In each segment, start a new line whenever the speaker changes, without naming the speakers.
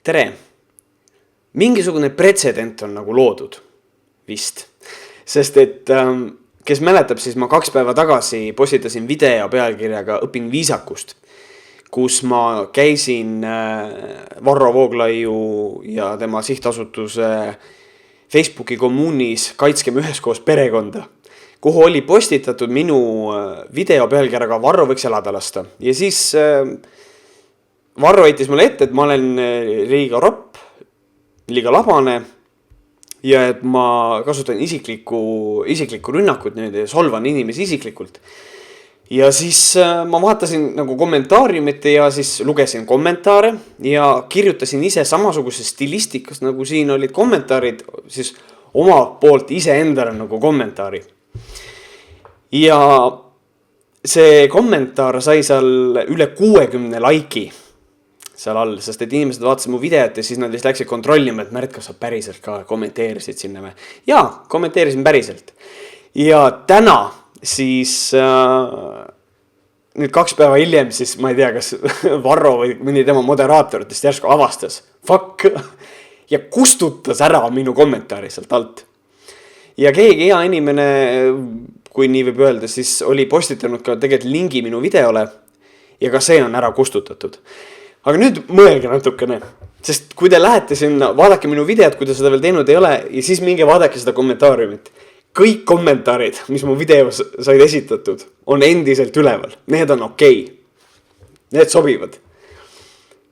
Tere! Mingisugune pretsedent on nagu loodud vist. Sest et kes mäletab, siis ma 2 päeva tagasi postitasin video pealkirjaga Õpin viisakust, kus ma käisin Varro Vooglaiu ja tema sihtasutuse Facebooki kommuunis Kaitskem üheskoos perekonda, kuhu oli postitatud minu video pealkirjaga Varro võiks elada lasta. Ja siis Varro heitis mulle ette, et ma olen liiga ropp, liiga labane ja et ma kasutan isiklikku rünnakut nüüd ja solvan inimesi isiklikult. Ja siis ma vaatasin nagu kommentaariumite ja siis lugesin kommentaare ja kirjutasin ise samasuguse stilistikas, nagu siin olid kommentaarid, siis oma poolt ise endale nagu kommentaari. Ja see kommentaar sai seal üle 60 laiki seal all, sest et inimesed vaatasid mu videot ja siis nad vist läksid kontrollima, et Märt, kas sa päriselt ka kommenteerisid sinna või? Jaa, kommenteerisin päriselt. Ja täna siis nüüd 2 päeva hiljem siis ma ei tea, kas Varro või mõni tema moderaatoritest järsku avastas. Fuck! Ja kustutas ära minu kommentaari sealt alt. Ja keegi hea inimene, kui nii võib öelda, siis oli postitanud ka tegelikult lingi minu videole ja ka see on ära kustutatud. Aga nüüd mõelge natukene, sest kui te lähete sinna, vaadake minu videot, kui te seda veel teinud ei ole, ja siis minge vaadake seda kommentaariumit. Kõik kommentaarid, mis mu videos said esitatud, on endiselt üleval. Need on okei. Need sobivad.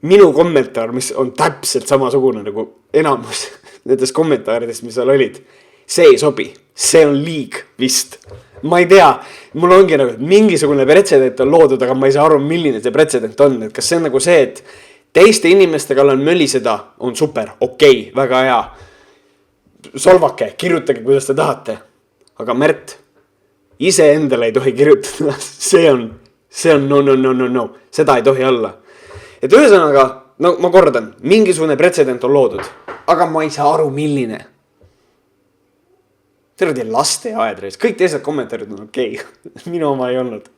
Minu kommentaar, mis on täpselt samasugune nagu enamus nendest kommentaaridest, mis seal olid, see ei sobi. See on liig vist. Ma ei tea, mul ongi nagu mingisugune pretsedent on loodud, aga ma ei saa aru, milline see pretsedent on. Et kas see on nagu see, et teiste inimeste kallal möliseda on super, okei, väga hea. Solvake, kirjutage, kuidas te tahate. Aga Märt, ise endale ei tohi kirjutada. See on no. Seda ei tohi olla. Et ühesõnaga, no ma kordan, mingisugune pretsedent on loodud, aga ma ei saa aru, milline. Terve laste aedreis. Kõik teised kommentaarid on okei. Minu oma ei olnud.